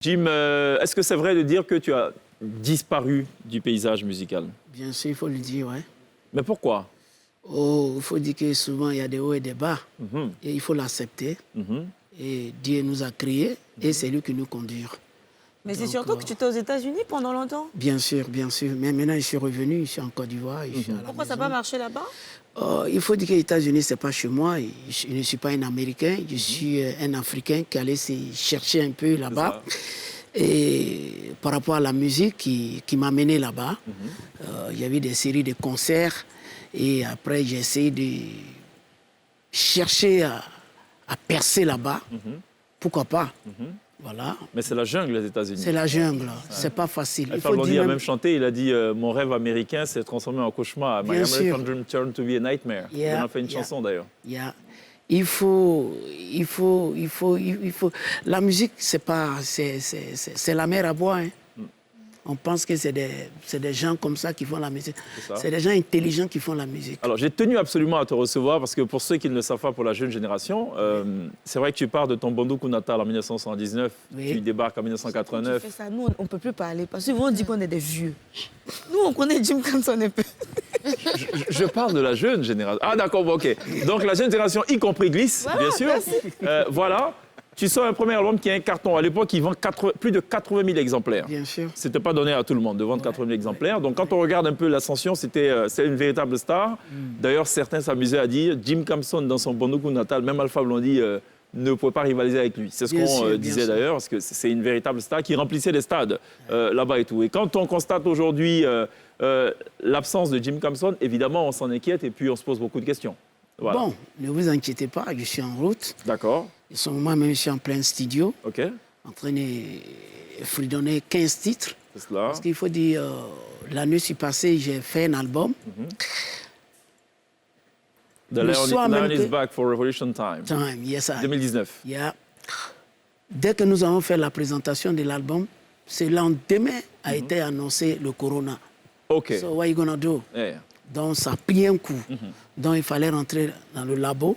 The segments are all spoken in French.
Jim, est-ce que c'est vrai de dire que tu as disparu du paysage musical? Bien sûr, il faut le dire, ouais. Mais pourquoi? Oh, il faut dire que souvent, il y a des hauts et des bas. Et il faut l'accepter. Et Dieu nous a créés et c'est lui qui nous conduit. Mais c'est surtout que tu étais aux États-Unis pendant longtemps. Bien sûr, bien sûr. Mais maintenant, je suis revenu, je suis en Côte d'Ivoire. Pourquoi ça n'a pas marché là-bas? Il faut dire que les États-Unis, ce n'est pas chez moi. Je ne suis pas un Américain, je suis un Africain qui allait se chercher un peu là-bas. Et par rapport à la musique qui m'a mené là-bas, il y avait des séries de concerts. Et après, j'ai essayé de chercher à percer là-bas. Pourquoi pas? Voilà. Mais c'est la jungle, les États-Unis. C'est la jungle, c'est pas facile. Alpha Blondy a même chanté, il a dit mon rêve américain s'est transformé en cauchemar. My American dream turned to be a nightmare. Il en a fait une chanson d'ailleurs. Il faut. La musique, c'est la mer à boire. Hein. On pense que c'est des gens comme ça qui font la musique. C'est des gens intelligents qui font la musique. Alors, j'ai tenu absolument à te recevoir parce que pour ceux qui ne le savent pas, pour la jeune génération, c'est vrai que tu pars de ton Bondoukou natal en 1979, tu débarques en 1989. Tu fais ça. Nous, on ne peut plus parler parce que on dit qu'on est des vieux. Nous, on connaît Jim Kamson un peu. Je parle de la jeune génération. Ah, d'accord, bon, OK. Donc, la jeune génération, y compris Glisse, voilà, bien sûr. Voilà. Tu sors un premier album qui est un carton. À l'époque, il vend plus de 80 000 exemplaires. Bien sûr. Ce n'était pas donné à tout le monde de vendre 80 000 exemplaires. Donc, quand on regarde un peu l'ascension, c'est une véritable star. D'ailleurs, certains s'amusaient à dire Jim Kamson, dans son Bondoukou natal, même Alpha Blondy ne pouvait pas rivaliser avec lui. C'est ce qu'on disait d'ailleurs, parce que c'est une véritable star qui remplissait les stades là-bas et tout. Et quand on constate aujourd'hui l'absence de Jim Kamson, évidemment, on s'en inquiète et puis on se pose beaucoup de questions. Voilà. Bon, ne vous inquiétez pas, je suis en route. D'accord. En ce moment même, je suis en plein studio, OK. en train de fredonner 15 titres. C'est cela. Parce qu'il faut dire, l'année passée, j'ai fait un album. The Lion is Back for Revolution Time. Yes, 2019. Yeah. Dès que nous avons fait la présentation de l'album, c'est le lendemain a été annoncé le corona. OK. So what are you gonna do? Yeah. Donc ça a pris un coup. Donc il fallait rentrer dans le labo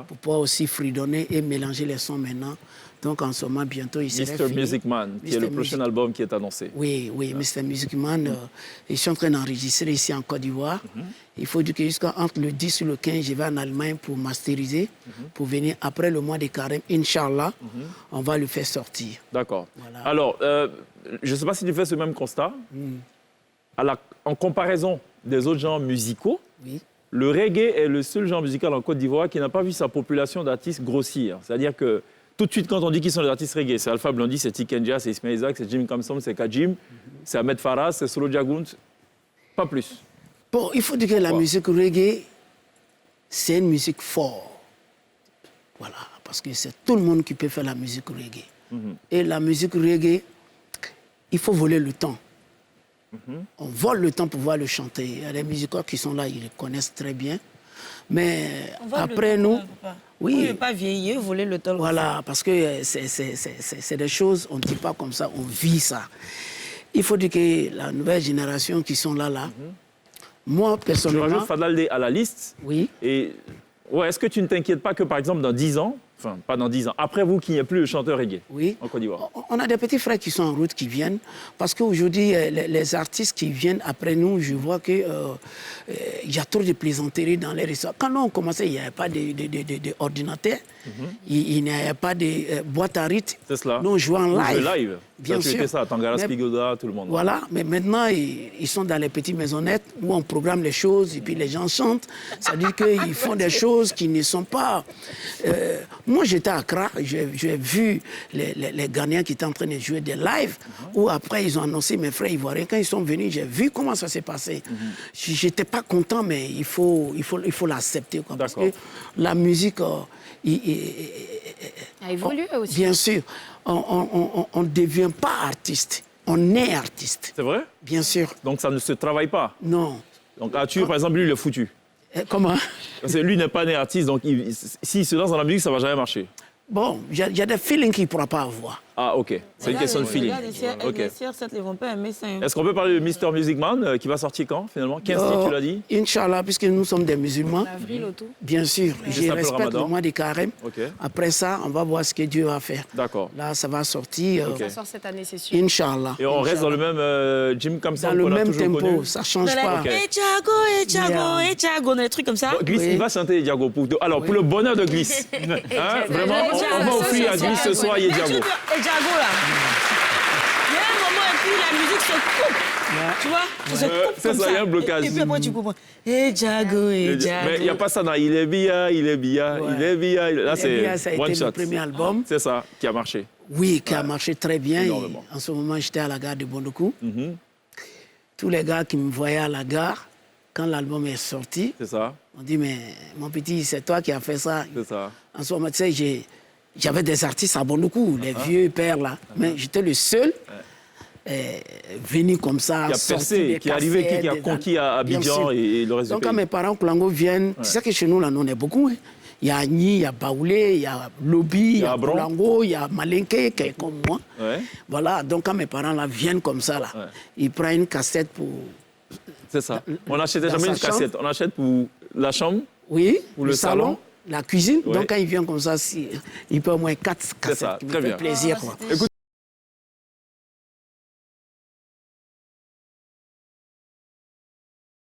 pour pouvoir aussi fredonner et mélanger les sons maintenant. Donc en ce moment, bientôt, il sera fini. Mr. Music Man, qui est le prochain album qui est annoncé. Oui, Mr. Music Man. Je suis en train d'enregistrer ici en Côte d'Ivoire. Il faut dire que jusqu'entre le 10 et le 15, je vais en Allemagne pour masteriser, pour venir après le mois de Carême. Inch'Allah, on va le faire sortir. D'accord. Voilà. Alors, je ne sais pas si tu fais ce même constat. En comparaison des autres genres musicaux, le reggae est le seul genre musical en Côte d'Ivoire qui n'a pas vu sa population d'artistes grossir. C'est-à-dire que tout de suite, quand on dit qui sont les artistes reggae, c'est Alpha Blondy, c'est Tikenja, c'est Ismaël Isaac, c'est Jim Kamson, c'est Kajim, c'est Ahmed Farah, c'est Solo Diagunt, pas plus. Bon, il faut dire que la musique reggae, c'est une musique forte. Voilà, parce que c'est tout le monde qui peut faire la musique reggae. Et la musique reggae, il faut voler le temps. On vole le temps pour pouvoir le chanter. Il y a des musiciens qui sont là, ils le connaissent très bien. Mais après nous... Oui. Vous ne pas vieillir, voler le temps. Voilà, parce que c'est des choses, on ne dit pas comme ça, on vit ça. Il faut dire que la nouvelle génération qui sont là, moi, personnellement... Tu rajoutes Fadlalde à la liste. Oui. Et est-ce que tu ne t'inquiètes pas que, par exemple, dans 10 ans, enfin, pas dans 10 ans, après vous, qu'il n'y ait plus de chanteur reggae en Côte d'Ivoire? On a des petits frères qui sont en route, qui viennent. Parce qu'aujourd'hui, les artistes qui viennent après nous, je vois qu'il y a trop de plaisanteries dans les restaurants. Quand nous, on commençait, il n'y avait pas d'ordinateur, il n'y avait pas de boîte à rythme. C'est cela. Nous, on jouait en live. Le live. Bien sûr. Tu étais ça, Tangara, Spigoda, tout le monde. Voilà, mais maintenant, ils sont dans les petites maisonnettes où on programme les choses et puis les gens chantent. Ça veut dire qu'ils font des choses qui ne sont pas... Moi, j'étais à Accra, j'ai vu les Ghanéens qui étaient en train de jouer des lives où après, ils ont annoncé mes frères ivoiriens. Quand ils sont venus, j'ai vu comment ça s'est passé. J'étais pas content, mais il faut l'accepter. Parce que la musique... a évolué aussi. Bien sûr. On ne devient pas artiste, on est artiste. C'est vrai? Bien sûr. Donc ça ne se travaille pas? Non. Donc Arthur, par exemple, lui, il est foutu. Comment? Parce que lui n'est pas né artiste, donc s'il se lance dans la musique, ça ne va jamais marcher. Bon, il y a des feelings qu'il ne pourra pas avoir. Ah, OK. C'est une question de feeling. Les CR7, ils vont pas aimer ça. Est-ce qu'on peut parler de Mr. Music Man qui va sortir quand, finalement? 15 titres, tu l'as dit? Inch'Allah, puisque nous sommes des musulmans. Avril autour. Bien sûr. Je après le respecte Ramadan. le mois des carême. OK. Après ça, on va voir ce que Dieu va faire. D'accord. Là, ça va sortir. Ça sort cette année, c'est sûr. Inch'Allah. Et on reste dans le même Jim Kamson Dans le qu'on a même toujours tempo, connu? ça ne change pas. Et Thiago, des trucs comme ça. Gliss, Oui. il va chanter Diago. Alors, pour le bonheur de Gliss, hein, vraiment, on va offrir à Gliss ce soir, il y a Diago. Et Thiago, là. Il y a un moment, et puis la musique se coupe. Tu vois? Ça se coupe c'est comme ça, il y a un blocage. Et puis après, tu comprends. Et Thiago, et Thiago. Mais il n'y a pas ça dans Il est bien, il est bien, il est bien. Là, Ça a c'est été one le shot. premier album. C'est ça qui a marché. Oui, qui a marché très bien. Énormément. En ce moment, j'étais à la gare de Bondokou. Mhm. Tous les gars qui me voyaient à la gare, quand l'album est sorti, C'est ça, on dit, mais mon petit, c'est toi qui as fait ça. c'est ça. En ce moment, tu sais, j'avais des artistes à Bondokou, les vieux pères là. Mais j'étais le seul venu comme ça. Qui a sortir percé, des qui est arrivé, cassettes, qui a des conquis à Bien Abidjan sûr. et le reste Donc, du quand pays. mes parents Koulango viennent, tu sais que chez nous, là, nous, on est beaucoup. Hein. Il y a Agni, il y a Baoulé, il y a Lobby, il y a Abron. Koulango, il y a Malinké, qui est comme moi. Ouais. Voilà, donc quand mes parents là, viennent comme ça, là, ils prennent une cassette pour... C'est ça. On n'achetait Dans jamais sa une cassette. On achète pour la chambre. Oui, Pour le salon. la cuisine. Ouais. Donc quand ils viennent comme ça, il peut au moins 4 cassettes ça, qui me très fait bien. plaisir. Quoi. Écoute,